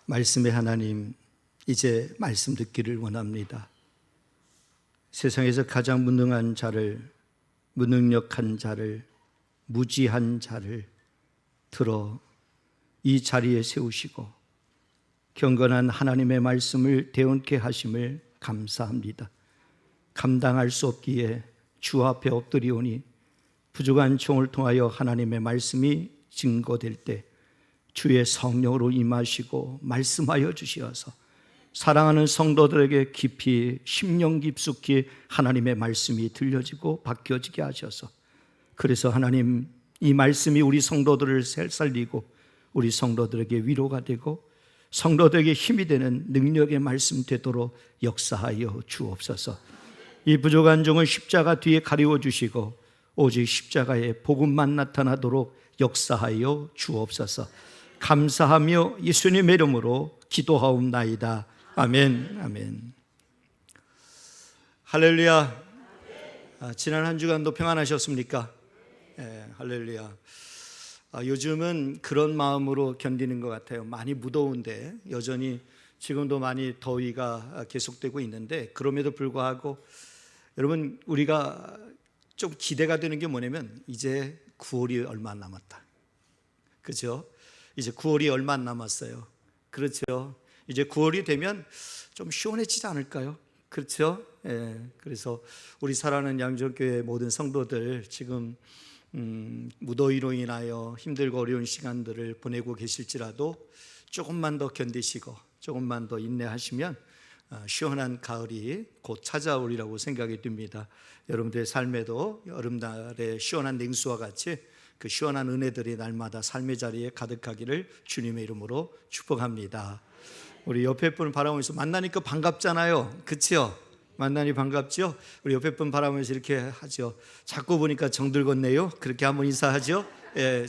말씀의 하나님, 이제 말씀 듣기를 원합니다. 세상에서 가장 무능한 자를, 무능력한 자를, 무지한 자를 들어 이 자리에 세우시고 경건한 하나님의 말씀을 대언케 하심을 감사합니다. 감당할 수 없기에 주 앞에 엎드리오니 부족한 종을 통하여 하나님의 말씀이 증거될 때 주의 성령으로 임하시고 말씀하여 주시어서 사랑하는 성도들에게 깊이 심령 깊숙이 하나님의 말씀이 들려지고 바뀌어지게 하셔서, 그래서 하나님, 이 말씀이 우리 성도들을 살리고 우리 성도들에게 위로가 되고 성도들에게 힘이 되는 능력의 말씀 되도록 역사하여 주옵소서. 이 부족한 종을 십자가 뒤에 가리워 주시고 오직 십자가의 복음만 나타나도록 역사하여 주옵소서. 감사하며 예수님의 이름으로 기도하옵나이다. 아멘. 아멘. 할렐루야. 지난 한 주간도 평안하셨습니까? 할렐루야. 요즘은 그런 마음으로 견디는 것 같아요. 많이 무더운데 여전히 지금도 많이 더위가 계속되고 있는데, 그럼에도 불구하고 여러분, 우리가 좀 기대가 되는 게 뭐냐면 이제 9월이 얼마 안 남았다. 그렇죠? 이제 9월이 얼마 안 남았어요. 그렇죠? 이제 9월이 되면 좀 시원해지지 않을까요? 그렇죠? 그래서 우리 사랑하는 양정교회 모든 성도들 지금 무더위로 인하여 힘들고 어려운 시간들을 보내고 계실지라도 조금만 더 견디시고 조금만 더 인내하시면 시원한 가을이 곧 찾아오리라고 생각이 듭니다. 여러분들의 삶에도 여름날의 시원한 냉수와 같이 그 시원한 은혜들이 날마다 삶의 자리에 가득하기를 주님의 이름으로 축복합니다. 우리 옆에 분 바라보면서 만나니까 반갑잖아요. 그렇죠? 만나니 반갑죠? 우리 옆에 분 바라보면서 이렇게 하죠. 자꾸 보니까 정들겠네요. 그렇게 한번 인사하죠.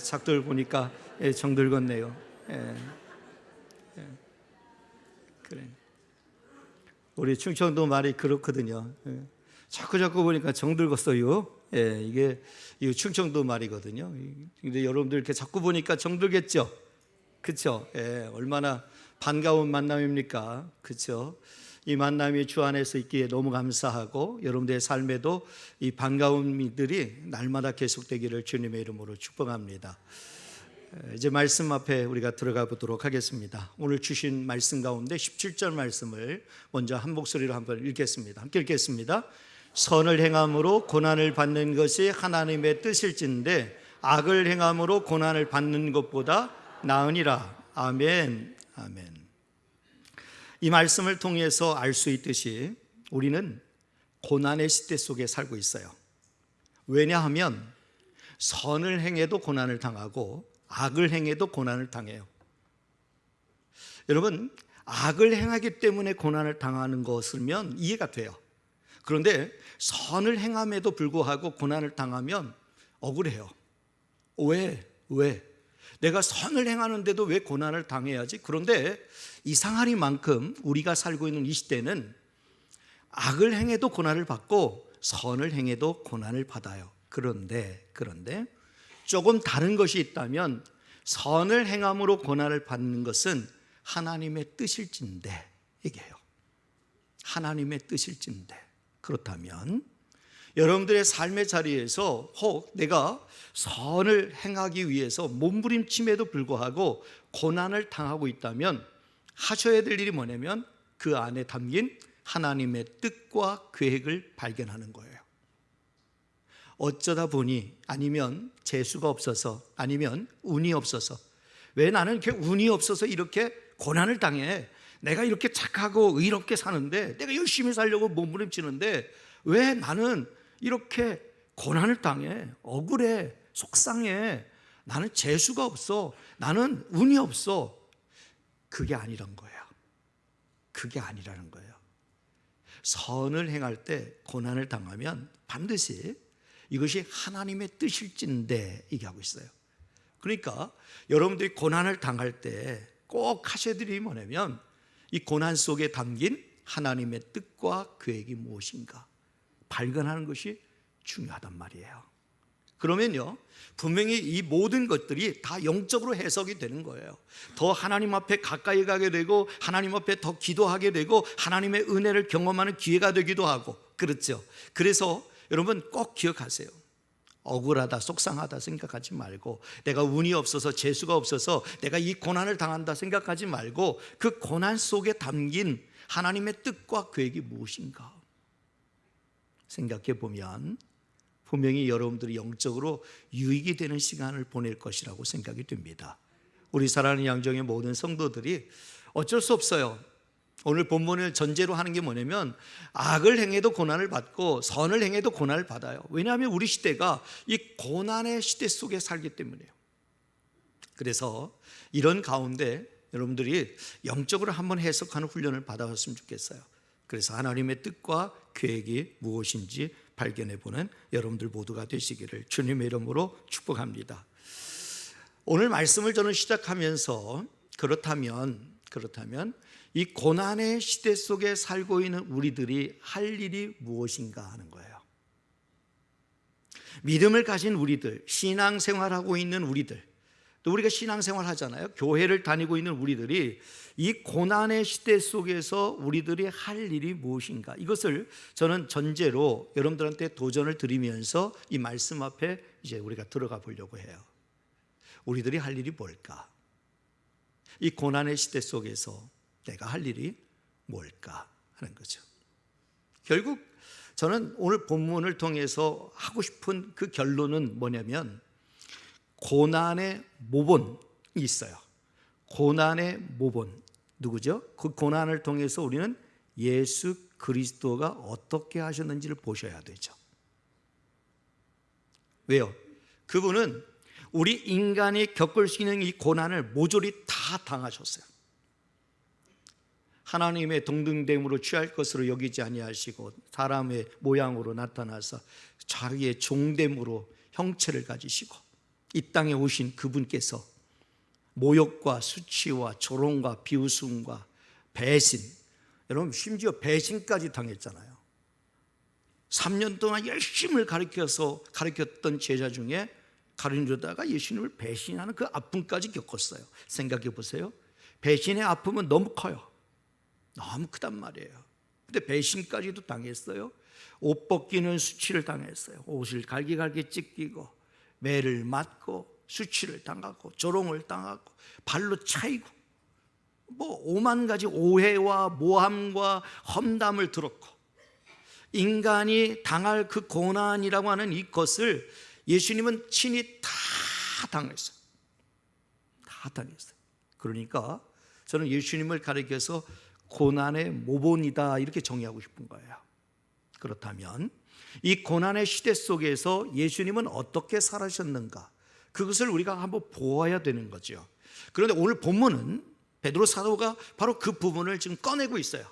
자꾸 보니까 정들겠네요. 그래. 우리 충청도 말이 그렇거든요. 자꾸 보니까 정들겠어요. 이게 충청도 말이거든요. 근데 여러분들 이렇게 자꾸 보니까 정들겠죠? 그렇죠? 얼마나 반가운 만남입니까? 그렇죠? 이 만남이 주 안에서 있기에 너무 감사하고 여러분들의 삶에도 이 반가움들이 날마다 계속되기를 주님의 이름으로 축복합니다. 이제 말씀 앞에 우리가 들어가 보도록 하겠습니다. 오늘 주신 말씀 가운데 17절 말씀을 먼저 한 목소리로 한번 읽겠습니다. 함께 읽겠습니다. 선을 행함으로 고난을 받는 것이 하나님의 뜻일진데 악을 행함으로 고난을 받는 것보다 나으니라. 아멘. 아멘. 이 말씀을 통해서 알 수 있듯이 우리는 고난의 시대 속에 살고 있어요. 왜냐하면 선을 행해도 고난을 당하고 악을 행해도 고난을 당해요. 여러분, 악을 행하기 때문에 고난을 당하는 것이면 이해가 돼요. 그런데 선을 행함에도 불구하고 고난을 당하면 억울해요. 왜? 내가 선을 행하는데도 왜 고난을 당해야지? 그런데 이상하리만큼 우리가 살고 있는 이 시대는 악을 행해도 고난을 받고 선을 행해도 고난을 받아요. 그런데 조금 다른 것이 있다면 선을 행함으로 고난을 받는 것은 하나님의 뜻일진데, 얘기해요. 하나님의 뜻일진데. 그렇다면 여러분들의 삶의 자리에서 혹 내가 선을 행하기 위해서 몸부림침에도 불구하고 고난을 당하고 있다면 하셔야 될 일이 뭐냐면 그 안에 담긴 하나님의 뜻과 계획을 발견하는 거예요. 어쩌다 보니, 아니면 재수가 없어서, 아니면 운이 없어서, 왜 나는 이렇게 운이 없어서 이렇게 고난을 당해? 내가 이렇게 착하고 의롭게 사는데, 내가 열심히 살려고 몸부림치는데 왜 나는 이렇게 고난을 당해? 억울해, 속상해, 나는 재수가 없어, 나는 운이 없어. 그게 아니란 거예요. 그게 아니라는 거예요. 선을 행할 때 고난을 당하면 반드시 이것이 하나님의 뜻일진데 얘기하고 있어요. 그러니까 여러분들이 고난을 당할 때 꼭 하셔야 될 일이 뭐냐면 이 고난 속에 담긴 하나님의 뜻과 계획이 무엇인가 발견하는 것이 중요하단 말이에요. 그러면요, 분명히 이 모든 것들이 다 영적으로 해석이 되는 거예요. 더 하나님 앞에 가까이 가게 되고, 하나님 앞에 더 기도하게 되고, 하나님의 은혜를 경험하는 기회가 되기도 하고, 그렇죠. 그래서 여러분 꼭 기억하세요. 억울하다, 속상하다 생각하지 말고, 내가 운이 없어서, 재수가 없어서 내가 이 고난을 당한다 생각하지 말고, 그 고난 속에 담긴 하나님의 뜻과 계획이 무엇인가 생각해 보면 분명히 여러분들이 영적으로 유익이 되는 시간을 보낼 것이라고 생각이 됩니다. 우리 사랑하는 양정의 모든 성도들이 어쩔 수 없어요. 오늘 본문을 전제로 하는 게 뭐냐면, 악을 행해도 고난을 받고 선을 행해도 고난을 받아요. 왜냐하면 우리 시대가 이 고난의 시대 속에 살기 때문이에요. 그래서 이런 가운데 여러분들이 영적으로 한번 해석하는 훈련을 받아봤으면 좋겠어요. 그래서 하나님의 뜻과 계획이 무엇인지 발견해보는 여러분들 모두가 되시기를 주님의 이름으로 축복합니다. 오늘 말씀을 저는 시작하면서 그렇다면 이 고난의 시대 속에 살고 있는 우리들이 할 일이 무엇인가 하는 거예요. 믿음을 가진 우리들, 신앙생활하고 있는 우리들, 또 우리가 신앙생활 하잖아요. 교회를 다니고 있는 우리들이 이 고난의 시대 속에서 우리들이 할 일이 무엇인가, 이것을 저는 전제로 여러분들한테 도전을 드리면서 이 말씀 앞에 이제 우리가 들어가 보려고 해요. 우리들이 할 일이 뭘까? 이 고난의 시대 속에서 내가 할 일이 뭘까 하는 거죠. 결국 저는 오늘 본문을 통해서 하고 싶은 그 결론은 뭐냐면, 고난의 모본이 있어요. 고난의 모본, 누구죠? 그 고난을 통해서 우리는 예수 그리스도가 어떻게 하셨는지를 보셔야 되죠. 왜요? 그분은 우리 인간이 겪을 수 있는 이 고난을 모조리 다 당하셨어요. 하나님의 동등됨으로 취할 것으로 여기지 아니하시고 사람의 모양으로 나타나서 자기의 종됨으로 형체를 가지시고 이 땅에 오신 그분께서 모욕과 수치와 조롱과 비웃음과 배신, 여러분 심지어 배신까지 당했잖아요. 3년 동안 열심히 가르쳤던 제자 중에 가르치다가 예수님을 배신하는 그 아픔까지 겪었어요. 생각해 보세요. 배신의 아픔은 너무 커요. 너무 크단 말이에요. 근데 배신까지도 당했어요. 옷 벗기는 수치를 당했어요. 옷을 갈기갈기 찢기고 매를 맞고 수치를 당하고 조롱을 당하고 발로 차이고 뭐 오만 가지 오해와 모함과 험담을 들었고, 인간이 당할 그 고난이라고 하는 이것을 예수님은 친히 다 당했어요. 다 당했어요. 그러니까 저는 예수님을 가리켜서 고난의 모본이다 이렇게 정의하고 싶은 거예요. 그렇다면 이 고난의 시대 속에서 예수님은 어떻게 살아셨는가, 그것을 우리가 한번 보아야 되는 거죠. 그런데 오늘 본문은 베드로 사도가 바로 그 부분을 지금 꺼내고 있어요.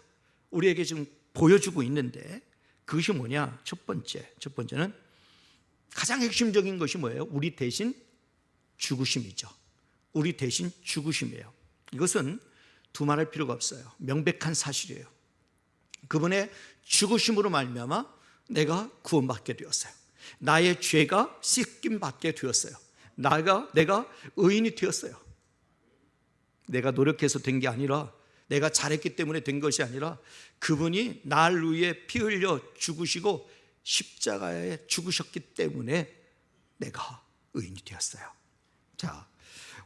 우리에게 지금 보여주고 있는데, 그것이 뭐냐? 첫 번째는 가장 핵심적인 것이 뭐예요? 우리 대신 죽으심이죠. 우리 대신 죽으심이에요. 이것은 두말할 필요가 없어요. 명백한 사실이에요. 그분의 죽으심으로 말미암아 내가 구원받게 되었어요. 나의 죄가 씻김 받게 되었어요. 내가 의인이 되었어요. 내가 노력해서 된 게 아니라, 내가 잘했기 때문에 된 것이 아니라, 그분이 날 위해 피 흘려 죽으시고 십자가에 죽으셨기 때문에 내가 의인이 되었어요. 자,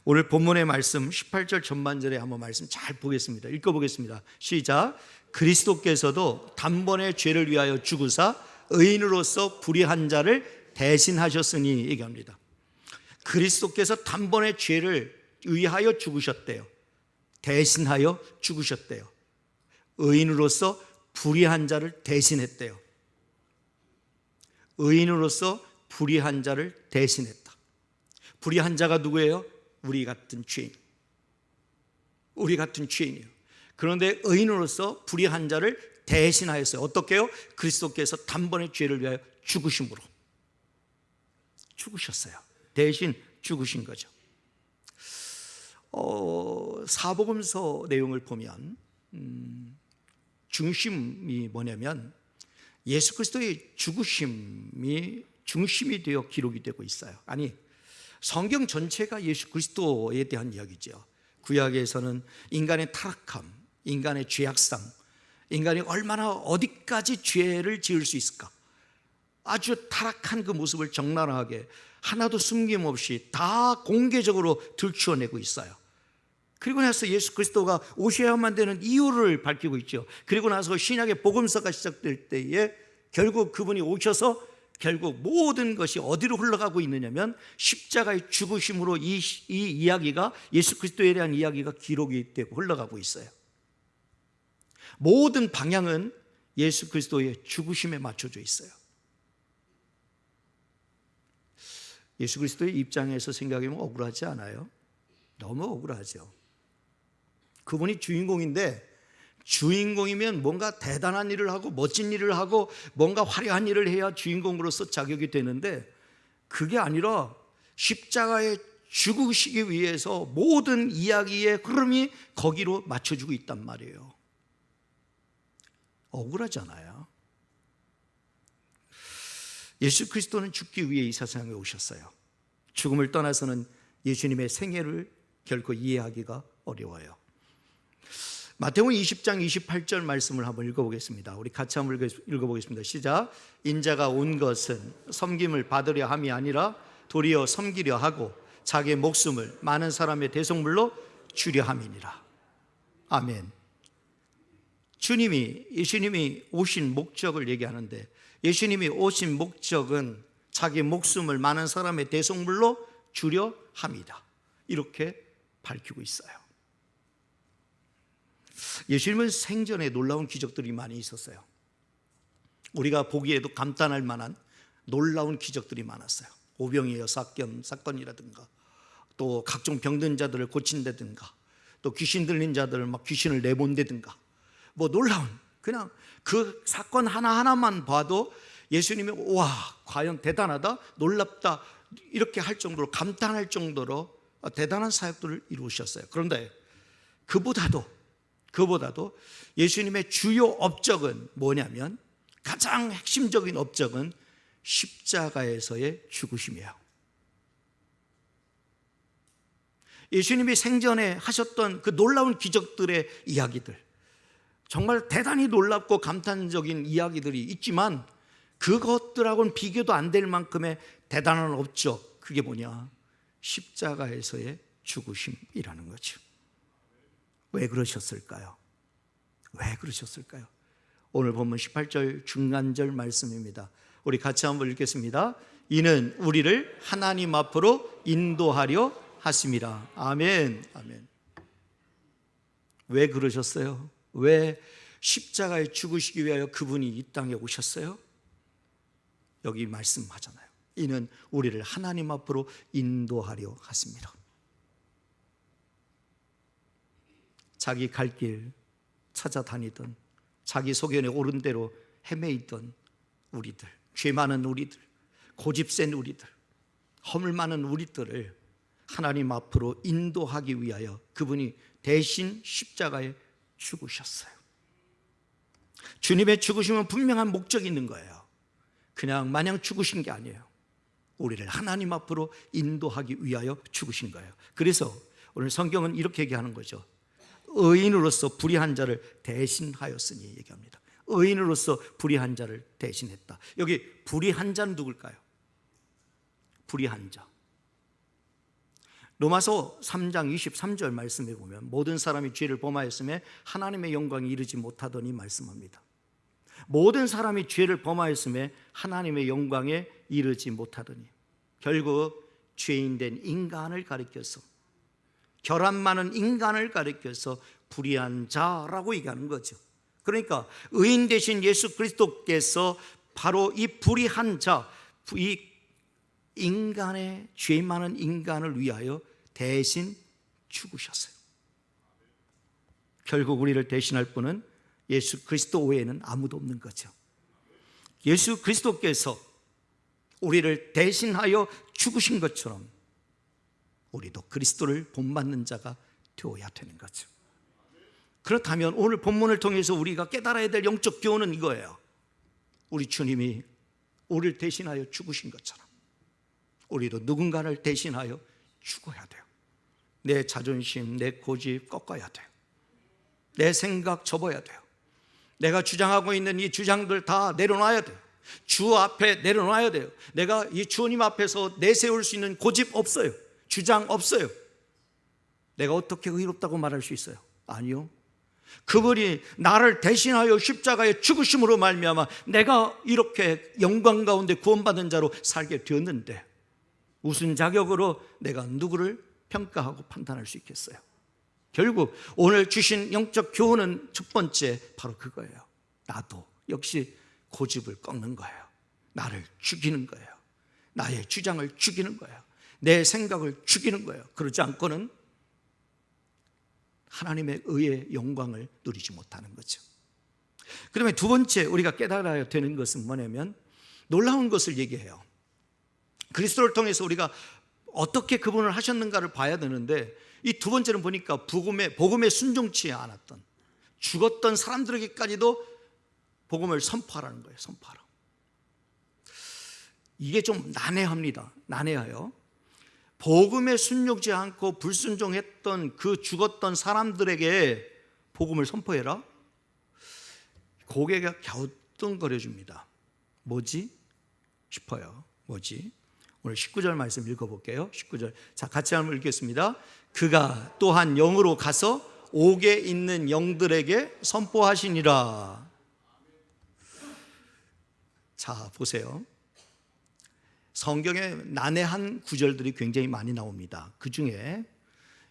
오늘 본문의 말씀 18절 전반절에 한번 말씀 잘 보겠습니다. 읽어보겠습니다. 시작. 그리스도께서도 단번에 죄를 위하여 죽으사 의인으로서 불의한 자를 대신하셨으니 얘기합니다. 그리스도께서 단번에 죄를 위하여 죽으셨대요. 대신하여 죽으셨대요. 의인으로서 불의한 자를 대신했대요. 의인으로서 불의한 자를 대신했다. 불의한 자가 누구예요? 우리 같은 죄인. 우리 같은 죄인이에요. 그런데 의인으로서 불의한 자를 대신하였어요. 어떻게요? 그리스도께서 단번에 죄를 위하여 죽으심으로 죽으셨어요. 대신 죽으신 거죠. 사복음서 내용을 보면 중심이 뭐냐면 예수 그리스도의 죽으심이 중심이 되어 기록이 되고 있어요. 아니, 성경 전체가 예수 그리스도에 대한 이야기죠. 구약에서는 인간의 타락함, 인간의 죄악상, 인간이 얼마나 어디까지 죄를 지을 수 있을까, 아주 타락한 그 모습을 적나라하게 하나도 숨김없이 다 공개적으로 들추어내고 있어요. 그리고 나서 예수 그리스도가 오셔야만 되는 이유를 밝히고 있죠. 그리고 나서 신약의 복음서가 시작될 때에 결국 그분이 오셔서 결국 모든 것이 어디로 흘러가고 있느냐면 십자가의 죽으심으로 이 이야기가, 예수 그리스도에 대한 이야기가 기록이 되고 흘러가고 있어요. 모든 방향은 예수 그리스도의 죽으심에 맞춰져 있어요. 예수 그리스도의 입장에서 생각하면 억울하지 않아요? 너무 억울하죠. 그분이 주인공인데, 주인공이면 뭔가 대단한 일을 하고 멋진 일을 하고 뭔가 화려한 일을 해야 주인공으로서 자격이 되는데, 그게 아니라 십자가에 죽으시기 위해서 모든 이야기의 흐름이 거기로 맞춰주고 있단 말이에요. 억울하잖아요. 예수 그리스도는 죽기 위해 이 세상에 오셨어요. 죽음을 떠나서는 예수님의 생애를 결코 이해하기가 어려워요. 마태복음 20장 28절 말씀을 한번 읽어보겠습니다. 우리 같이 한번 읽어보겠습니다. 시작. 인자가 온 것은 섬김을 받으려 함이 아니라 도리어 섬기려 하고 자기의 목숨을 많은 사람의 대속물로 주려 함이니라. 아멘. 예수님이 오신 목적을 얘기하는데, 예수님이 오신 목적은 자기 목숨을 많은 사람의 대속물로 주려 함이다, 이렇게 밝히고 있어요. 예수님은 생전에 놀라운 기적들이 많이 있었어요. 우리가 보기에도 감탄할 만한 놀라운 기적들이 많았어요. 오병이어 사건이라든가, 또 각종 병든 자들을 고친다든가, 또 귀신 들린 자들을 막 귀신을 내본다든가, 뭐 놀라운, 그냥 그 사건 하나하나만 봐도 예수님이 와, 과연 대단하다, 놀랍다, 이렇게 할 정도로, 감탄할 정도로 대단한 사역들을 이루셨어요. 그런데 그보다도 예수님의 주요 업적은 뭐냐면, 가장 핵심적인 업적은 십자가에서의 죽으심이에요. 예수님이 생전에 하셨던 그 놀라운 기적들의 이야기들, 정말 대단히 놀랍고 감탄적인 이야기들이 있지만 그것들하고는 비교도 안 될 만큼의 대단한 업적, 그게 뭐냐? 십자가에서의 죽으심이라는 거죠. 왜 그러셨을까요? 왜 그러셨을까요? 오늘 본문 18절 중간절 말씀입니다. 우리 같이 한번 읽겠습니다. 이는 우리를 하나님 앞으로 인도하려 하심이라. 아멘. 아멘. 왜 그러셨어요? 왜 십자가에 죽으시기 위하여 그분이 이 땅에 오셨어요? 여기 말씀하잖아요. 이는 우리를 하나님 앞으로 인도하려 하십니다. 자기 갈 길 찾아다니던, 자기 소견에 옳은 대로 헤매이던 우리들, 죄 많은 우리들, 고집센 우리들, 허물 많은 우리들을 하나님 앞으로 인도하기 위하여 그분이 대신 십자가에 죽으셨어요. 주님의 죽으심은 분명한 목적이 있는 거예요. 그냥 마냥 죽으신 게 아니에요. 우리를 하나님 앞으로 인도하기 위하여 죽으신 거예요. 그래서 오늘 성경은 이렇게 얘기하는 거죠. 의인으로서 불의한 자를 대신하였으니 얘기합니다. 의인으로서 불의한 자를 대신했다. 여기 불의한 자는 누굴까요? 불의한 자. 로마서 3장 23절 말씀에 보면 모든 사람이 죄를 범하였음에 하나님의 영광에 이르지 못하더니 말씀합니다. 모든 사람이 죄를 범하였음에 하나님의 영광에 이르지 못하더니, 결국 죄인된 인간을 가리켜서, 결함 많은 인간을 가리켜서 불의한 자라고 얘기하는 거죠. 그러니까 의인 되신 예수 그리스도께서 바로 이 불의한 자, 이 인간의, 죄 많은 인간을 위하여 대신 죽으셨어요. 결국 우리를 대신할 분은 예수 그리스도 외에는 아무도 없는 거죠. 예수 그리스도께서 우리를 대신하여 죽으신 것처럼 우리도 그리스도를 본받는 자가 되어야 되는 거죠. 그렇다면 오늘 본문을 통해서 우리가 깨달아야 될 영적 교훈은 이거예요. 우리 주님이 우리를 대신하여 죽으신 것처럼 우리도 누군가를 대신하여 죽어야 돼요. 내 자존심, 내 고집 꺾어야 돼요. 내 생각 접어야 돼요. 내가 주장하고 있는 이 주장들 다 내려놔야 돼요. 주 앞에 내려놔야 돼요. 내가 이 주님 앞에서 내세울 수 있는 고집 없어요. 주장 없어요. 내가 어떻게 의롭다고 말할 수 있어요? 아니요. 그분이 나를 대신하여 십자가에 죽으심으로 말미암아 내가 이렇게 영광 가운데 구원받은 자로 살게 되었는데 무슨 자격으로 내가 누구를 평가하고 판단할 수 있겠어요? 결국 오늘 주신 영적 교훈은 첫 번째 바로 그거예요. 나도 역시 고집을 꺾는 거예요. 나를 죽이는 거예요. 나의 주장을 죽이는 거예요. 내 생각을 죽이는 거예요. 그러지 않고는 하나님의 의의 영광을 누리지 못하는 거죠. 그다음에 두 번째 우리가 깨달아야 되는 것은 뭐냐면 놀라운 것을 얘기해요. 그리스도를 통해서 우리가 어떻게 그분을 하셨는가를 봐야 되는데 이 두 번째는 보니까 복음에 순종치 않았던 죽었던 사람들에게까지도 복음을 선포하라는 거예요. 선포하라. 이게 좀 난해합니다. 난해해요. 복음에 순종치 않고 불순종했던 그 죽었던 사람들에게 복음을 선포해라? 고개가 갸우뚱거려줍니다. 뭐지? 싶어요. 뭐지? 오늘 19절 말씀 읽어볼게요. 19절. 자, 같이 한번 읽겠습니다. 그가 또한 영으로 가서 옥에 있는 영들에게 선포하시니라. 자, 보세요. 성경에 난해한 구절들이 굉장히 많이 나옵니다. 그 중에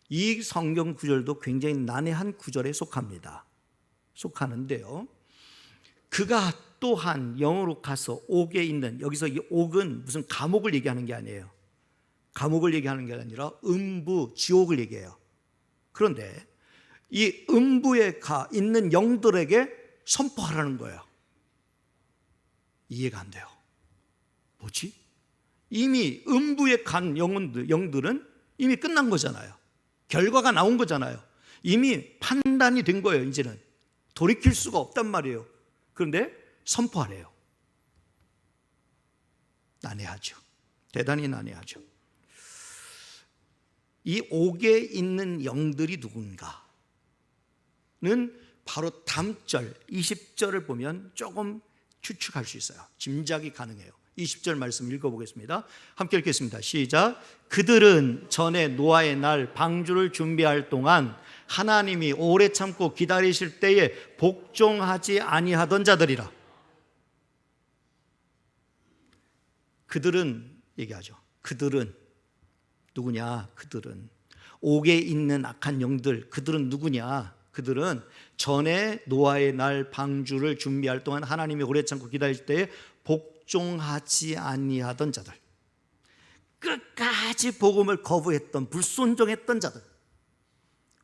이 성경 구절도 굉장히 난해한 구절에 속하는데요. 그가 또한 영으로 가서 옥에 있는, 여기서 이 옥은 무슨 감옥을 얘기하는 게 아니에요. 감옥을 얘기하는 게 아니라 음부, 지옥을 얘기해요. 그런데 이 음부에 가 있는 영들에게 선포하라는 거예요. 이해가 안 돼요. 뭐지? 이미 음부에 간 영들은 이미 끝난 거잖아요. 결과가 나온 거잖아요. 이미 판단이 된 거예요. 이제는 돌이킬 수가 없단 말이에요. 그런데 선포하래요. 난해하죠. 대단히 난해하죠. 이 옥에 있는 영들이 누군가는 바로 다음 절 20절을 보면 조금 추측할 수 있어요. 짐작이 가능해요. 20절 말씀 읽어보겠습니다. 함께 읽겠습니다. 시작. 그들은 전에 노아의 날 방주를 준비할 동안 하나님이 오래 참고 기다리실 때에 복종하지 아니하던 자들이라. 그들은 얘기하죠. 그들은 누구냐? 그들은 옥에 있는 악한 영들, 그들은 누구냐? 그들은 전에 노아의 날 방주를 준비할 동안 하나님이 오래 참고 기다리실 때에 복종하지 아니하던 자들, 끝까지 복음을 거부했던 불순종했던 자들.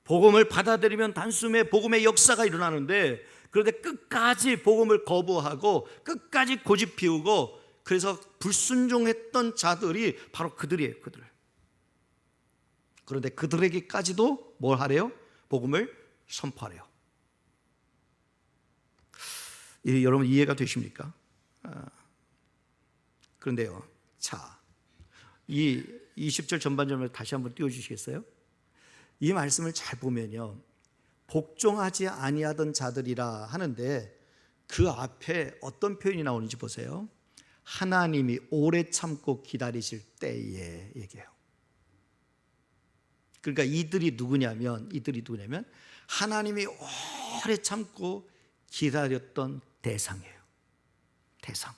복음을 받아들이면 단숨에 복음의 역사가 일어나는데 그런데 끝까지 복음을 거부하고 끝까지 고집 피우고 그래서 불순종했던 자들이 바로 그들이에요. 그들. 그런데 그들에게까지도 뭘 하래요? 복음을 선포하래요. 여러분 이해가 되십니까? 그런데요, 자, 이 20절 전반전을 다시 한번 띄워주시겠어요? 이 말씀을 잘 보면요, 복종하지 아니하던 자들이라 하는데 그 앞에 어떤 표현이 나오는지 보세요. 하나님이 오래 참고 기다리실 때에 얘기해요. 그러니까 이들이 누구냐면 하나님이 오래 참고 기다렸던 대상이에요. 대상.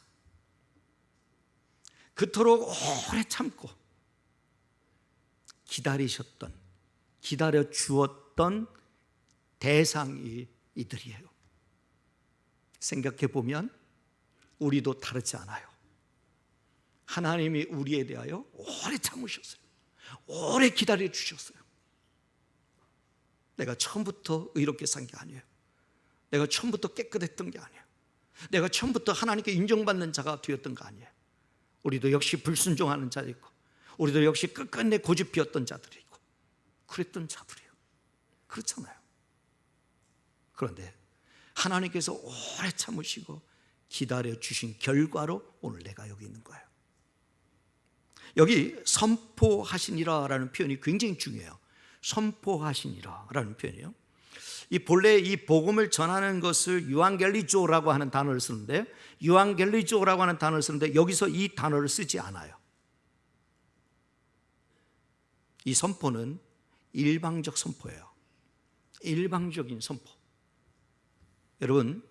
그토록 오래 참고 기다려 주었던 대상이 이들이에요. 생각해 보면 우리도 다르지 않아요. 하나님이 우리에 대하여 오래 참으셨어요. 오래 기다려 주셨어요. 내가 처음부터 의롭게 산 게 아니에요. 내가 처음부터 깨끗했던 게 아니에요. 내가 처음부터 하나님께 인정받는 자가 되었던 거 아니에요. 우리도 역시 불순종하는 자도 있고 우리도 역시 끝끝내 고집 피웠던 자들이 있고 그랬던 자들이에요. 그렇잖아요. 그런데 하나님께서 오래 참으시고 기다려주신 결과로 오늘 내가 여기 있는 거예요. 여기 선포하시니라 라는 표현이 굉장히 중요해요. 선포하시니라 라는 표현이에요. 이 본래 이 복음을 전하는 것을 유앙겔리조라고 하는 단어를 쓰는데, 유앙겔리조라고 하는 단어를 쓰는데 여기서 이 단어를 쓰지 않아요. 이 선포는 일방적 선포예요. 일방적인 선포. 여러분,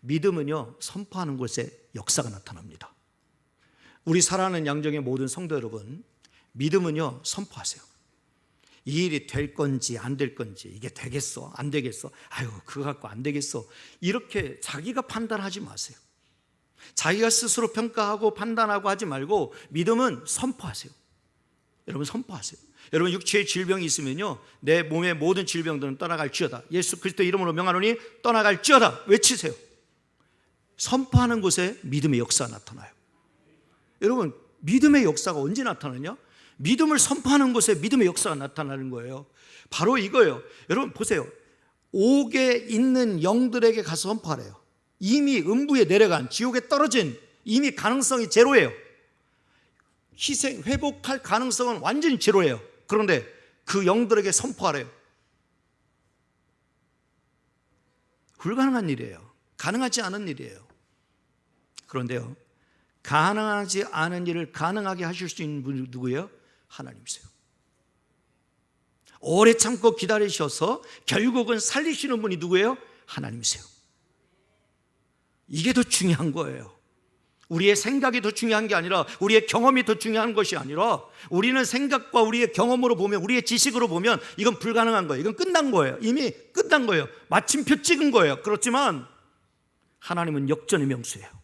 믿음은요, 선포하는 곳에 역사가 나타납니다. 우리 사랑하는 양정의 모든 성도 여러분, 믿음은요, 선포하세요. 이 일이 될 건지 안 될 건지, 이게 되겠어 안 되겠어, 아유 그거 갖고 안 되겠어, 이렇게 자기가 판단하지 마세요. 자기가 스스로 평가하고 판단하고 하지 말고 믿음은 선포하세요. 여러분, 선포하세요. 여러분, 육체의 질병이 있으면요, 내 몸의 모든 질병들은 떠나갈지어다, 예수 그리스도 이름으로 명하노니 떠나갈지어다 외치세요. 선포하는 곳에 믿음의 역사가 나타나요. 여러분, 믿음의 역사가 언제 나타나냐? 믿음을 선포하는 곳에 믿음의 역사가 나타나는 거예요. 바로 이거예요. 여러분 보세요. 옥에 있는 영들에게 가서 선포하래요. 이미 음부에 내려간, 지옥에 떨어진, 이미 가능성이 제로예요. 희생, 회복할 가능성은 완전히 제로예요. 그런데 그 영들에게 선포하래요. 불가능한 일이에요. 가능하지 않은 일이에요. 그런데요, 가능하지 않은 일을 가능하게 하실 수 있는 분이 누구예요? 하나님이세요. 오래 참고 기다리셔서 결국은 살리시는 분이 누구예요? 하나님이세요. 이게 더 중요한 거예요. 우리의 생각이 더 중요한 게 아니라, 우리의 경험이 더 중요한 것이 아니라, 우리는 생각과 우리의 경험으로 보면, 우리의 지식으로 보면 이건 불가능한 거예요. 이건 끝난 거예요. 이미 끝난 거예요. 마침표 찍은 거예요. 그렇지만 하나님은 역전의 명수예요.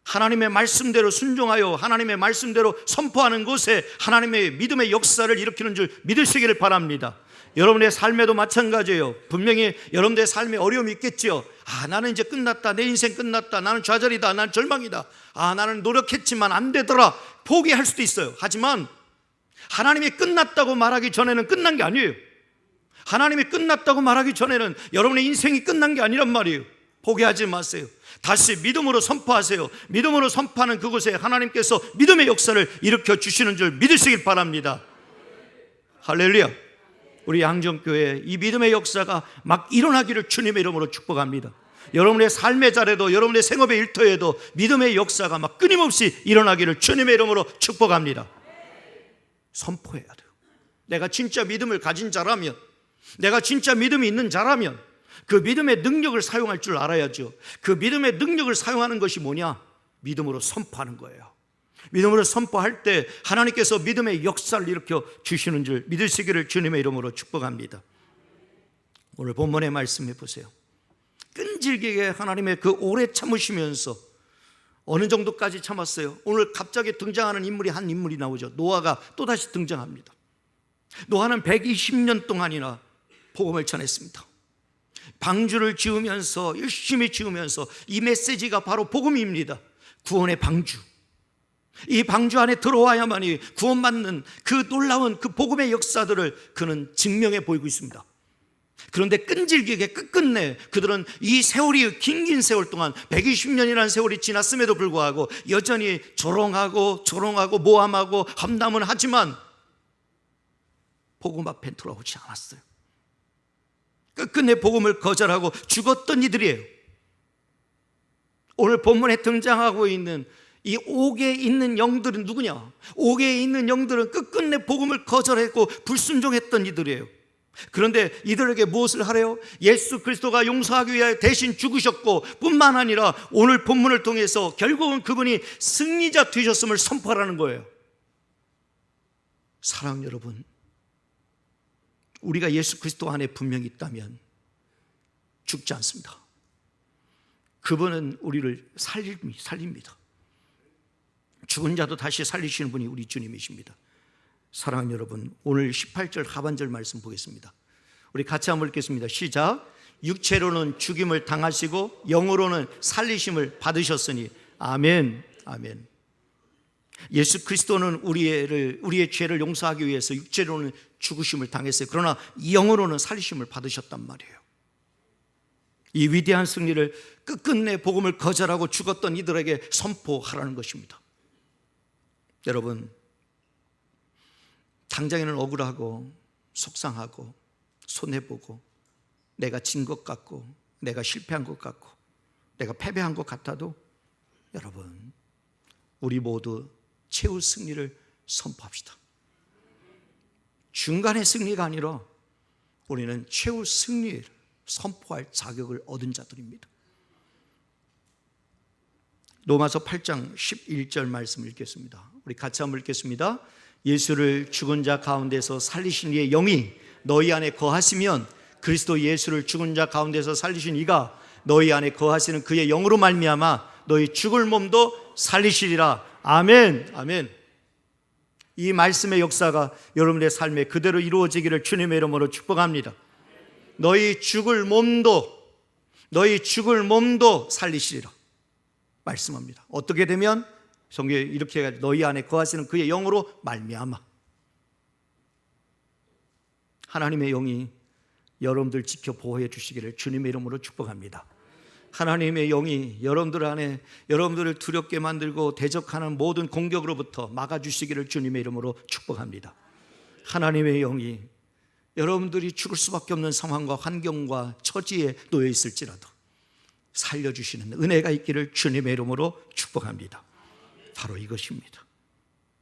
하나님의 말씀대로 순종하여 하나님의 말씀대로 선포하는 곳에 하나님의 믿음의 역사를 일으키는 줄 믿으시기를 바랍니다. 여러분의 삶에도 마찬가지예요. 분명히 여러분의 삶에 어려움이 있겠죠. 나는 이제 끝났다, 내 인생 끝났다, 나는 좌절이다, 나는 절망이다, 나는 노력했지만 안 되더라, 포기할 수도 있어요. 하지만 하나님이 끝났다고 말하기 전에는 끝난 게 아니에요. 하나님이 끝났다고 말하기 전에는 여러분의 인생이 끝난 게 아니란 말이에요. 포기하지 마세요. 다시 믿음으로 선포하세요. 믿음으로 선포하는 그곳에 하나님께서 믿음의 역사를 일으켜 주시는 줄 믿으시길 바랍니다. 할렐루야. 우리 양정교회 이 믿음의 역사가 막 일어나기를 주님의 이름으로 축복합니다. 여러분의 삶의 자리에도, 여러분의 생업의 일터에도 믿음의 역사가 막 끊임없이 일어나기를 주님의 이름으로 축복합니다. 선포해야 돼요. 내가 진짜 믿음을 가진 자라면, 내가 진짜 믿음이 있는 자라면 그 믿음의 능력을 사용할 줄 알아야죠. 그 믿음의 능력을 사용하는 것이 뭐냐? 믿음으로 선포하는 거예요. 믿음으로 선포할 때 하나님께서 믿음의 역사를 일으켜 주시는 줄 믿으시기를 주님의 이름으로 축복합니다. 오늘 본문의 말씀해 보세요. 끈질기게 하나님의 그 오래 참으시면서 어느 정도까지 참았어요? 오늘 갑자기 등장하는 인물이 한 인물이 나오죠. 노아가 또다시 등장합니다. 노아는 120년 동안이나 복음을 전했습니다. 방주를 지으면서, 열심히 지으면서, 이 메시지가 바로 복음입니다. 구원의 방주. 이 방주 안에 들어와야만이 구원받는 그 놀라운 그 복음의 역사들을 그는 증명해 보이고 있습니다. 그런데 끈질기게 끝끝내 그들은 이 세월이, 긴 세월 동안 120년이라는 세월이 지났음에도 불구하고 여전히 조롱하고 모함하고 험담은 하지만 복음 앞에 돌아오지 않았어요. 끝끝내 복음을 거절하고 죽었던 이들이에요. 오늘 본문에 등장하고 있는 이 옥에 있는 영들은 누구냐? 옥에 있는 영들은 끝끝내 복음을 거절했고 불순종했던 이들이에요. 그런데 이들에게 무엇을 하래요? 예수 그리스도가 용서하기 위하여 대신 죽으셨고 뿐만 아니라 오늘 본문을 통해서 결국은 그분이 승리자 되셨음을 선포하라는 거예요. 사랑하는 여러분, 우리가 예수 그리스도 안에 분명히 있다면 죽지 않습니다. 그분은 우리를 살립니다. 죽은 자도 다시 살리시는 분이 우리 주님이십니다. 사랑하는 여러분, 오늘 18절 하반절 말씀 보겠습니다. 우리 같이 한번 읽겠습니다. 시작. 육체로는 죽임을 당하시고 영으로는 살리심을 받으셨으니 아멘. 아멘. 예수 그리스도는 우리의 죄를 용서하기 위해서 육체로는 죽으심을 당했어요. 그러나 영으로는 살리심을 받으셨단 말이에요. 이 위대한 승리를 끝끝내 복음을 거절하고 죽었던 이들에게 선포하라는 것입니다. 여러분, 당장에는 억울하고 속상하고 손해보고 내가 진 것 같고 내가 실패한 것 같고 내가 패배한 것 같아도 여러분, 우리 모두 최후 승리를 선포합시다. 중간의 승리가 아니라 우리는 최후 승리를 선포할 자격을 얻은 자들입니다. 로마서 8장 11절 말씀을 읽겠습니다. 우리 같이 한번 읽겠습니다. 예수를 죽은 자 가운데서 살리신 이의 영이 너희 안에 거하시면 그리스도 예수를 죽은 자 가운데서 살리신 이가 너희 안에 거하시는 그의 영으로 말미암아 너희 죽을 몸도 살리시리라. 아멘. 아멘. 이 말씀의 역사가 여러분의 삶에 그대로 이루어지기를 주님의 이름으로 축복합니다. 너희 죽을 몸도 살리시리라 말씀합니다. 어떻게 되면? 성경에 이렇게 너희 안에 거하시는 그의 영으로 말미암아. 하나님의 영이 여러분들 지켜 보호해 주시기를 주님의 이름으로 축복합니다. 하나님의 영이 여러분들 안에 여러분들을 두렵게 만들고 대적하는 모든 공격으로부터 막아주시기를 주님의 이름으로 축복합니다. 하나님의 영이 여러분들이 죽을 수밖에 없는 상황과 환경과 처지에 놓여 있을지라도 살려주시는 은혜가 있기를 주님의 이름으로 축복합니다. 바로 이것입니다.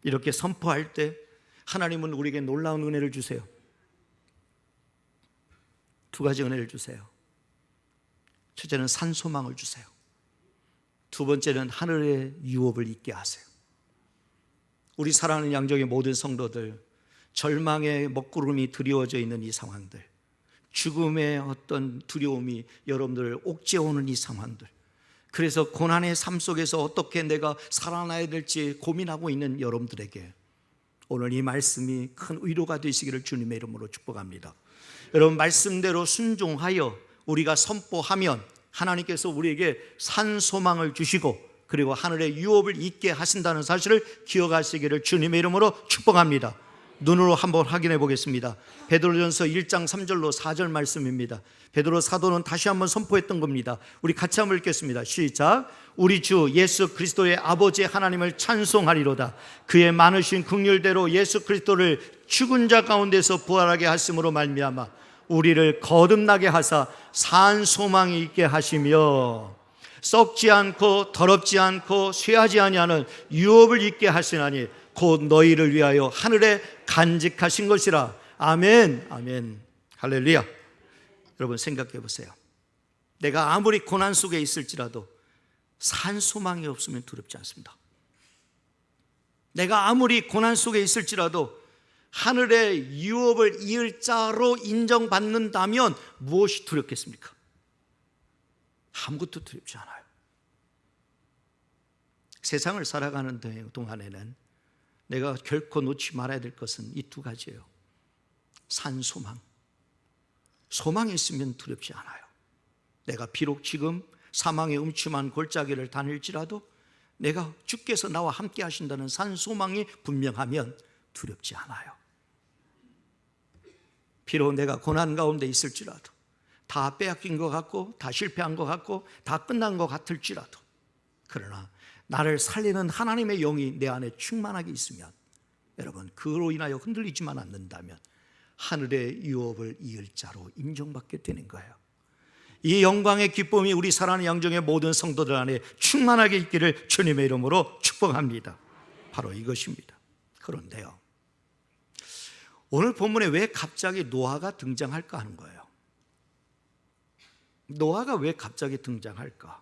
이렇게 선포할 때 하나님은 우리에게 놀라운 은혜를 주세요. 두 가지 은혜를 주세요. 첫째는 산소망을 주세요. 두 번째는 하늘의 유업을 있게 하세요. 우리 사랑하는 양정의 모든 성도들, 절망의 먹구름이 드리워져 있는 이 상황들, 죽음의 어떤 두려움이 여러분들을 옥죄오는 이 상황들, 그래서 고난의 삶 속에서 어떻게 내가 살아나야 될지 고민하고 있는 여러분들에게 오늘 이 말씀이 큰 위로가 되시기를 주님의 이름으로 축복합니다. 여러분, 말씀대로 순종하여 우리가 선포하면 하나님께서 우리에게 산 소망을 주시고 그리고 하늘의 유업을 있게 하신다는 사실을 기억하시기를 주님의 이름으로 축복합니다. 눈으로 한번 확인해 보겠습니다. 베드로전서 1장 3절로 4절 말씀입니다. 베드로 사도는 다시 한번 선포했던 겁니다. 우리 같이 한번 읽겠습니다. 시작. 우리 주 예수 그리스도의 아버지 하나님을 찬송하리로다. 그의 많으신 긍휼대로 예수 그리스도를 죽은 자 가운데서 부활하게 하심으로 말미암아 우리를 거듭나게 하사 산 소망이 있게 하시며 썩지 않고 더럽지 않고 쇠하지 아니하는 유업을 있게 하시나니 곧 너희를 위하여 하늘에 간직하신 것이라. 아멘. 아멘. 할렐루야. 여러분, 생각해 보세요. 내가 아무리 고난 속에 있을지라도 산 소망이 없으면 두렵지 않습니다. 내가 아무리 고난 속에 있을지라도 하늘의 유업을 이을 자로 인정받는다면 무엇이 두렵겠습니까? 아무것도 두렵지 않아요. 세상을 살아가는 동안에는 내가 결코 놓지 말아야 될 것은 이 두 가지예요. 산 소망. 소망이 있으면 두렵지 않아요. 내가 비록 지금 사망의 음침한 골짜기를 다닐지라도 내가 주께서 나와 함께 하신다는 산 소망이 분명하면 두렵지 않아요. 비록 내가 고난 가운데 있을지라도 다 빼앗긴 것 같고 다 실패한 것 같고 다 끝난 것 같을지라도 그러나 나를 살리는 하나님의 영이 내 안에 충만하게 있으면 여러분, 그로 인하여 흔들리지만 않는다면 하늘의 유업을 이을 자로 인정받게 되는 거예요. 이 영광의 기쁨이 우리 사랑하는 양정의 모든 성도들 안에 충만하게 있기를 주님의 이름으로 축복합니다. 바로 이것입니다. 그런데요, 오늘 본문에 왜 갑자기 노아가 등장할까 하는 거예요. 노아가 왜 갑자기 등장할까?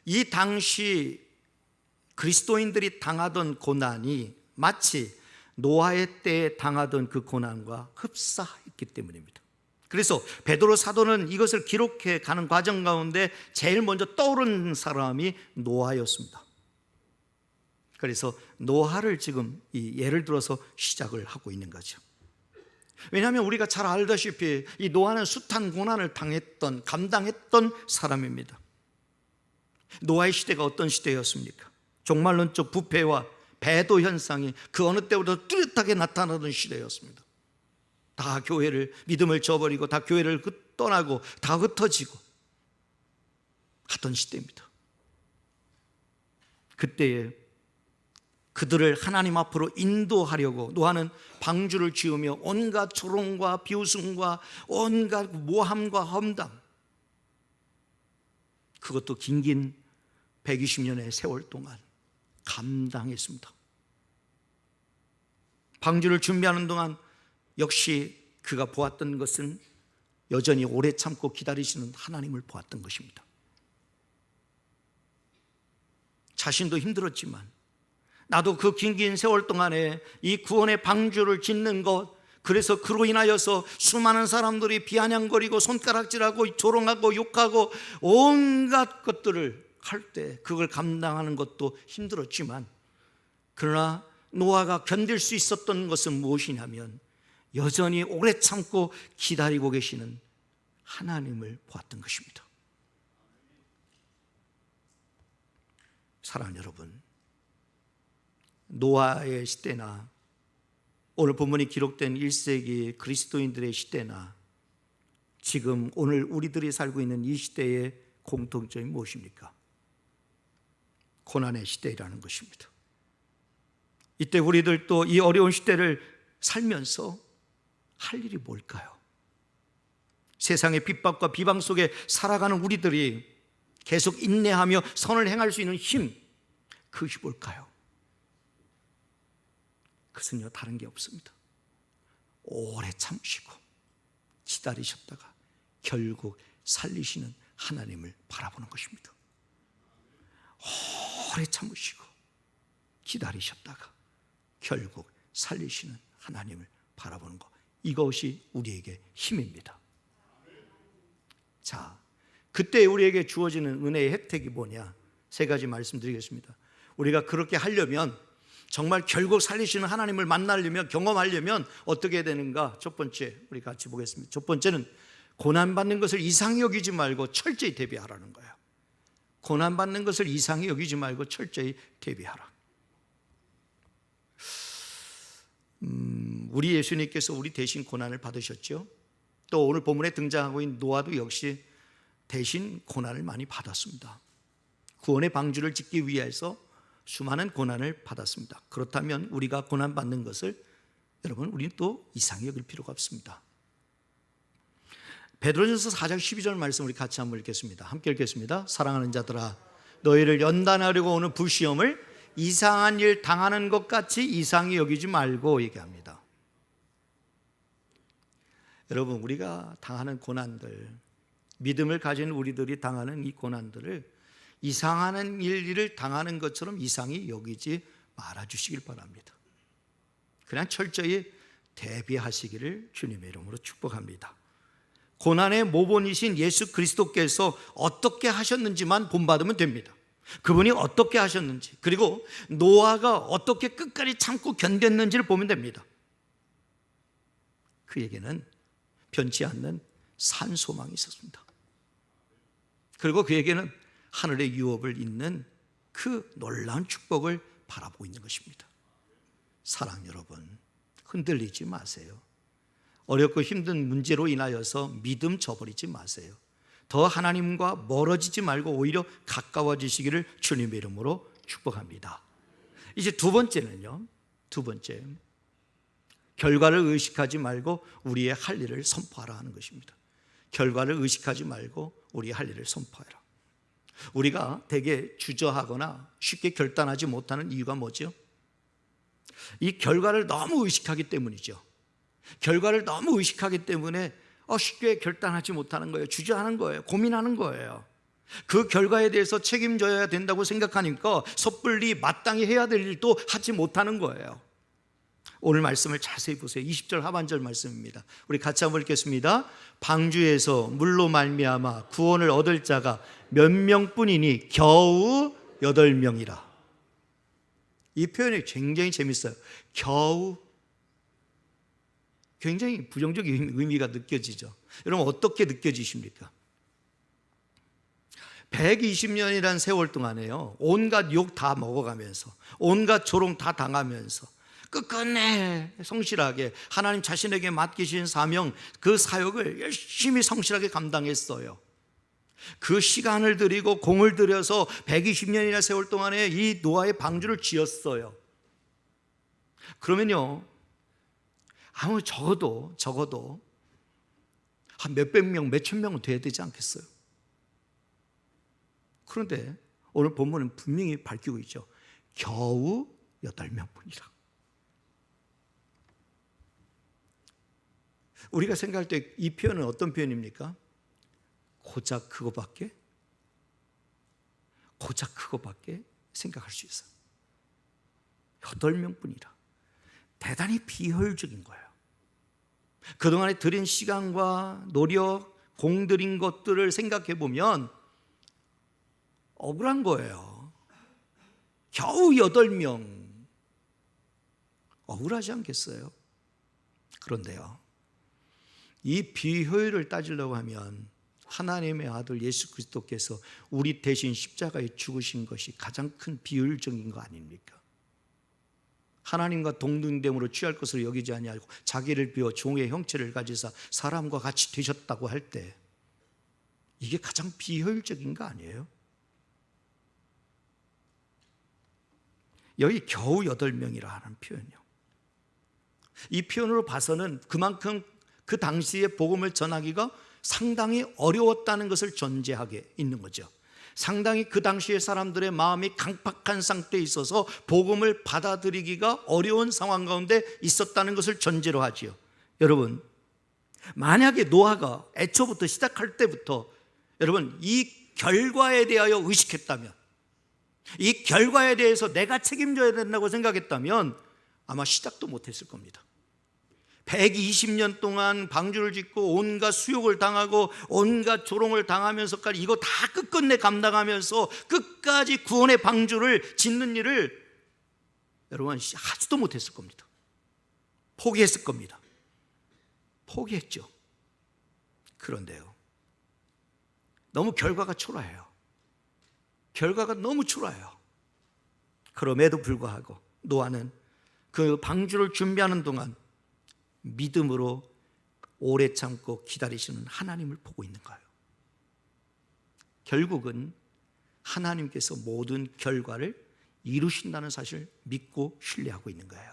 이 당시 그리스도인들이 당하던 고난이 마치 노아의 때에 당하던 그 고난과 흡사했기 때문입니다. 그래서 베드로 사도는 이것을 기록해 가는 과정 가운데 제일 먼저 떠오른 사람이 노아였습니다. 그래서 노아를 지금 예를 들어서 시작을 하고 있는 거죠. 왜냐하면 우리가 잘 알다시피 이 노아는 숱한 고난을 감당했던 사람입니다. 노아의 시대가 어떤 시대였습니까? 종말론적 부패와 배도 현상이 그 어느 때보다 뚜렷하게 나타나던 시대였습니다. 다 교회를, 믿음을 저버리고 다 교회를 떠나고 다 흩어지고 하던 시대입니다. 그때에 그들을 하나님 앞으로 인도하려고 노아는 방주를 지으며 온갖 조롱과 비웃음과 온갖 모함과 험담, 그것도 긴긴 120년의 세월 동안 감당했습니다. 방주를 준비하는 동안 역시 그가 보았던 것은 여전히 오래 참고 기다리시는 하나님을 보았던 것입니다. 자신도 힘들었지만 나도 그 긴긴 세월 동안에 이 구원의 방주를 짓는 것, 그래서 그로 인하여서 수많은 사람들이 비아냥거리고 손가락질하고 조롱하고 욕하고 온갖 것들을 할 때 그걸 감당하는 것도 힘들었지만, 그러나 노아가 견딜 수 있었던 것은 무엇이냐면 여전히 오래 참고 기다리고 계시는 하나님을 보았던 것입니다. 사랑하는 여러분, 노아의 시대나 오늘 본문이 기록된 1세기 그리스도인들의 시대나 지금 오늘 우리들이 살고 있는 이 시대의 공통점이 무엇입니까? 고난의 시대라는 것입니다. 이때 우리들도 이 어려운 시대를 살면서 할 일이 뭘까요? 세상의 핍박과 비방 속에 살아가는 우리들이 계속 인내하며 선을 행할 수 있는 힘, 그것이 뭘까요? 그것은요, 다른 게 없습니다. 오래 참으시고 기다리셨다가 결국 살리시는 하나님을 바라보는 것입니다. 오래 참으시고 기다리셨다가 결국 살리시는 하나님을 바라보는 것, 이것이 우리에게 힘입니다. 자, 그때 우리에게 주어지는 은혜의 혜택이 뭐냐? 세 가지 말씀드리겠습니다. 우리가 그렇게 하려면, 정말 결국 살리시는 하나님을 만나려면, 경험하려면 어떻게 해야 되는가? 첫 번째, 우리 같이 보겠습니다. 첫 번째는 고난받는 것을 이상히 여기지 말고 철저히 대비하라는 거예요. 고난받는 것을 이상히 여기지 말고 철저히 대비하라. 우리 예수님께서 우리 대신 고난을 받으셨죠. 또 오늘 본문에 등장하고 있는 노아도 역시 대신 고난을 많이 받았습니다. 구원의 방주를 짓기 위해서 수많은 고난을 받았습니다. 그렇다면 우리가 고난받는 것을, 여러분, 우리는 또 이상히 여길 필요가 없습니다. 베드로전서 4장 12절 말씀 우리 같이 한번 읽겠습니다. 함께 읽겠습니다. 사랑하는 자들아, 너희를 연단하려고 오는 불시험을 이상한 일 당하는 것 같이 이상히 여기지 말고 얘기합니다. 여러분, 우리가 당하는 고난들, 믿음을 가진 우리들이 당하는 이 고난들을 이상한 일을 당하는 것처럼 이상히 여기지 말아주시길 바랍니다. 그냥 철저히 대비하시기를 주님의 이름으로 축복합니다. 고난의 모본이신 예수 그리스도께서 어떻게 하셨는지만 본받으면 됩니다. 그분이 어떻게 하셨는지, 그리고 노아가 어떻게 끝까지 참고 견뎠는지를 보면 됩니다. 그에게는 변치 않는 산소망이 있었습니다. 그리고 그에게는 하늘의 유업을 잇는 그 놀라운 축복을 바라보고 있는 것입니다. 사랑 여러분, 흔들리지 마세요. 어렵고 힘든 문제로 인하여서 믿음 저버리지 마세요. 더 하나님과 멀어지지 말고 오히려 가까워지시기를 주님의 이름으로 축복합니다. 이제 두 번째는요, 두 번째, 결과를 의식하지 말고 우리의 할 일을 선포하라 하는 것입니다. 결과를 의식하지 말고 우리의 할 일을 선포하라. 우리가 되게 주저하거나 쉽게 결단하지 못하는 이유가 뭐죠? 이 결과를 너무 의식하기 때문이죠. 결과를 너무 의식하기 때문에 쉽게 결단하지 못하는 거예요. 주저하는 거예요. 고민하는 거예요. 그 결과에 대해서 책임져야 된다고 생각하니까 섣불리 마땅히 해야 될 일도 하지 못하는 거예요. 오늘 말씀을 자세히 보세요. 20절 하반절 말씀입니다. 우리 같이 한번 읽겠습니다. 방주에서 물로 말미암아 구원을 얻을 자가 몇 명뿐이니 겨우 8명이라. 이 표현이 굉장히 재밌어요. 겨우. 굉장히 부정적인 의미가 느껴지죠. 여러분, 어떻게 느껴지십니까? 120년이라는 세월 동안에요, 온갖 욕 다 먹어가면서, 온갖 조롱 다 당하면서, 끝끝내 성실하게 하나님 자신에게 맡기신 사명, 그 사역을 열심히 성실하게 감당했어요. 그 시간을 들이고 공을 들여서 120년이나 세월 동안에 이 노아의 방주를 지었어요. 그러면요, 아무 적어도 한 몇백 명, 몇천 명은 돼야 되지 않겠어요? 그런데 오늘 본문은 분명히 밝히고 있죠. 겨우 8명뿐이라. 우리가 생각할 때 이 표현은 어떤 표현입니까? 고작 그거밖에 생각할 수 있어요. 8명뿐이라. 대단히 비효율적인 거예요. 그동안에 들인 시간과 노력, 공들인 것들을 생각해 보면 억울한 거예요. 겨우 8명. 억울하지 않겠어요? 그런데요, 이 비효율을 따지려고 하면 하나님의 아들 예수 그리스도께서 우리 대신 십자가에 죽으신 것이 가장 큰 비효율적인 거 아닙니까? 하나님과 동등됨으로 취할 것으로 여기지 아니하고 자기를 비워 종의 형체를 가지사 사람과 같이 되셨다고 할 때 이게 가장 비효율적인 거 아니에요? 여기 겨우 8명이라 하는 표현이요, 이 표현으로 봐서는 그만큼 그 당시에 복음을 전하기가 상당히 어려웠다는 것을 전제하게 있는 거죠. 상당히 그 당시의 사람들의 마음이 강팍한 상태에 있어서 복음을 받아들이기가 어려운 상황 가운데 있었다는 것을 전제로 하지요. 여러분, 만약에 노아가 애초부터 시작할 때부터 여러분 이 결과에 대하여 의식했다면, 이 결과에 대해서 내가 책임져야 된다고 생각했다면 아마 시작도 못했을 겁니다. 120년 동안 방주를 짓고 온갖 수욕을 당하고 온갖 조롱을 당하면서까지 이거 다 끝끝내 감당하면서 끝까지 구원의 방주를 짓는 일을 여러분 하지도 못했을 겁니다. 포기했을 겁니다. 포기했죠. 그런데요, 너무 결과가 초라해요. 결과가 너무 초라해요. 그럼에도 불구하고 노아는 그 방주를 준비하는 동안 믿음으로 오래 참고 기다리시는 하나님을 보고 있는 거예요. 결국은 하나님께서 모든 결과를 이루신다는 사실을 믿고 신뢰하고 있는 거예요.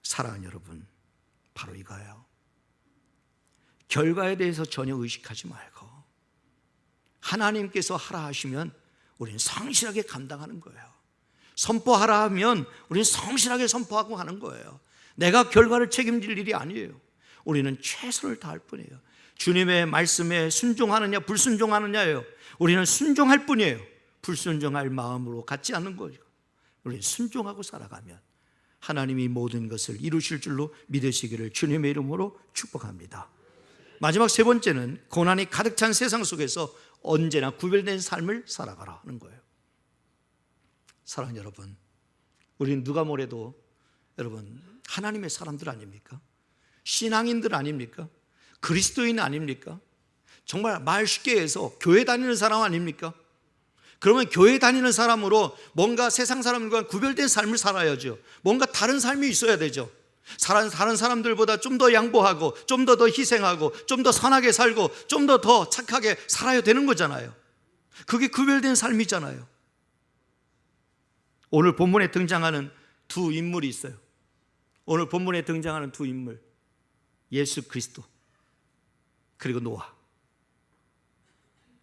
사랑하는 여러분, 바로 이거예요. 결과에 대해서 전혀 의식하지 말고 하나님께서 하라 하시면 우리는 성실하게 감당하는 거예요. 선포하라 하면 우리는 성실하게 선포하고 하는 거예요. 내가 결과를 책임질 일이 아니에요. 우리는 최선을 다할 뿐이에요. 주님의 말씀에 순종하느냐 불순종하느냐예요. 우리는 순종할 뿐이에요. 불순종할 마음으로 갖지 않는 거죠. 우리는 순종하고 살아가면 하나님이 모든 것을 이루실 줄로 믿으시기를 주님의 이름으로 축복합니다. 마지막 세 번째는 고난이 가득 찬 세상 속에서 언제나 구별된 삶을 살아가라 하는 거예요. 사랑하는 여러분, 우리는 누가 뭐래도 여러분 하나님의 사람들 아닙니까? 신앙인들 아닙니까? 그리스도인 아닙니까? 정말 말 쉽게 해서 교회 다니는 사람 아닙니까? 그러면 교회 다니는 사람으로 뭔가 세상 사람들과 구별된 삶을 살아야죠. 뭔가 다른 삶이 있어야 되죠. 다른 사람들보다 좀 더 양보하고 좀 더 희생하고 좀 더 선하게 살고 좀 더 착하게 살아야 되는 거잖아요. 그게 구별된 삶이잖아요. 오늘 본문에 등장하는 두 인물이 있어요. 오늘 본문에 등장하는 두 인물, 예수 그리스도 그리고 노아.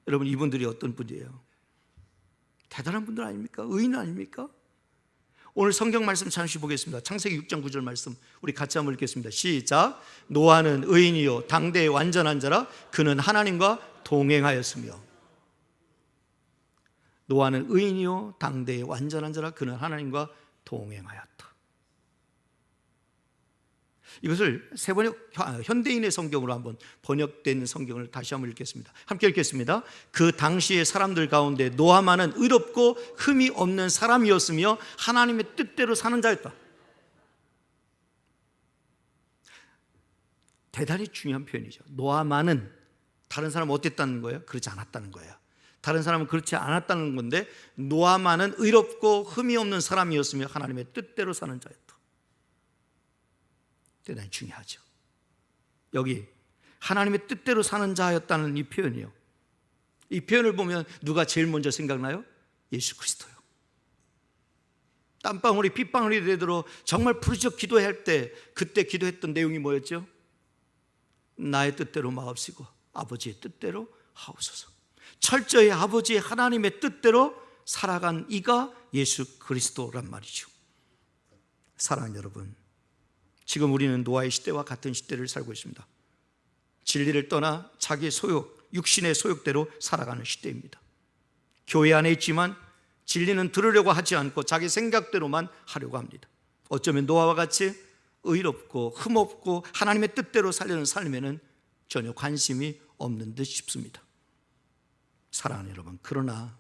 여러분, 이분들이 어떤 분이에요? 대단한 분들 아닙니까? 의인 아닙니까? 오늘 성경 말씀 잠시 보겠습니다. 창세기 6장 9절 말씀 우리 같이 한번 읽겠습니다. 시작. 노아는 의인이요 당대의 완전한 자라 그는 하나님과 동행하였으며. 노아는 의인이요 당대의 완전한 자라 그는 하나님과 동행하였다. 이것을 세 번역 현대인의 성경으로 한번 번역된 성경을 다시 한번 읽겠습니다. 함께 읽겠습니다. 그 당시의 사람들 가운데 노아만은 의롭고 흠이 없는 사람이었으며 하나님의 뜻대로 사는 자였다. 대단히 중요한 표현이죠. 노아만은, 다른 사람은 어땠다는 거예요? 그렇지 않았다는 거예요. 다른 사람은 그렇지 않았다는 건데 노아만은 의롭고 흠이 없는 사람이었으며 하나님의 뜻대로 사는 자였다. 대단히 중요하죠. 여기 하나님의 뜻대로 사는 자였다는 이 표현이요, 이 표현을 보면 누가 제일 먼저 생각나요? 예수 그리스도요. 땀방울이 핏방울이 되도록 정말 부르짖어 기도할 때 그때 기도했던 내용이 뭐였죠? 나의 뜻대로 마옵시고 아버지의 뜻대로 하옵소서. 철저히 아버지 하나님의 뜻대로 살아간 이가 예수 그리스도란 말이죠. 사랑하는 여러분, 지금 우리는 노아의 시대와 같은 시대를 살고 있습니다. 진리를 떠나 자기의 소욕, 육신의 소욕대로 살아가는 시대입니다. 교회 안에 있지만 진리는 들으려고 하지 않고 자기 생각대로만 하려고 합니다. 어쩌면 노아와 같이 의롭고 흠없고 하나님의 뜻대로 살려는 삶에는 전혀 관심이 없는 듯 싶습니다. 사랑하는 여러분, 그러나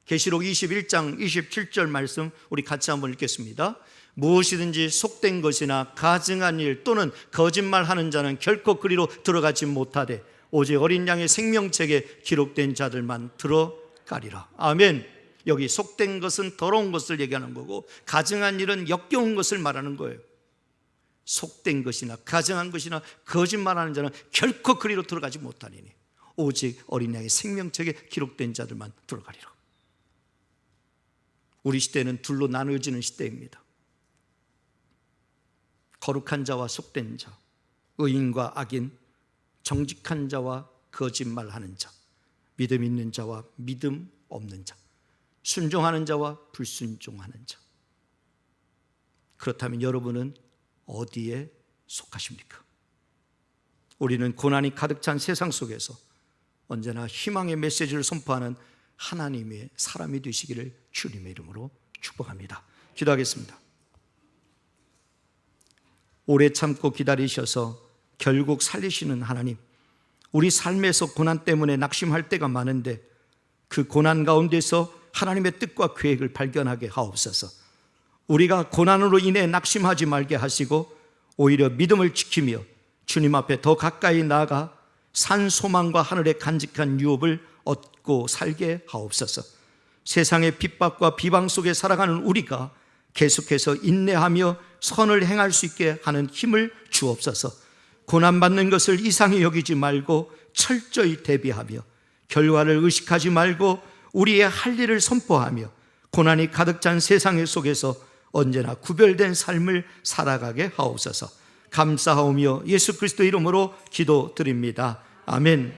계시록 21장 27절 말씀 우리 같이 한번 읽겠습니다. 무엇이든지 속된 것이나 가증한 일 또는 거짓말하는 자는 결코 그리로 들어가지 못하되 오직 어린 양의 생명책에 기록된 자들만 들어가리라. 아멘. 여기 속된 것은 더러운 것을 얘기하는 거고 가증한 일은 역겨운 것을 말하는 거예요. 속된 것이나 가증한 것이나 거짓말하는 자는 결코 그리로 들어가지 못하리니 오직 어린 양의 생명책에 기록된 자들만 들어가리라. 우리 시대는 둘로 나누어지는 시대입니다. 거룩한 자와 속된 자, 의인과 악인, 정직한 자와 거짓말하는 자, 믿음 있는 자와 믿음 없는 자, 순종하는 자와 불순종하는 자. 그렇다면 여러분은 어디에 속하십니까? 우리는 고난이 가득 찬 세상 속에서 언제나 희망의 메시지를 선포하는 하나님의 사람이 되시기를 주님의 이름으로 축복합니다. 기도하겠습니다. 오래 참고 기다리셔서 결국 살리시는 하나님, 우리 삶에서 고난 때문에 낙심할 때가 많은데 그 고난 가운데서 하나님의 뜻과 계획을 발견하게 하옵소서. 우리가 고난으로 인해 낙심하지 말게 하시고 오히려 믿음을 지키며 주님 앞에 더 가까이 나아가 산 소망과 하늘의 간직한 유업을 얻고 살게 하옵소서. 세상의 핍박과 비방 속에 살아가는 우리가 계속해서 인내하며 선을 행할 수 있게 하는 힘을 주옵소서. 고난받는 것을 이상히 여기지 말고 철저히 대비하며 결과를 의식하지 말고 우리의 할 일을 선포하며 고난이 가득 찬 세상 속에서 언제나 구별된 삶을 살아가게 하옵소서. 감사하오며 예수 그리스도 이름으로 기도드립니다. 아멘.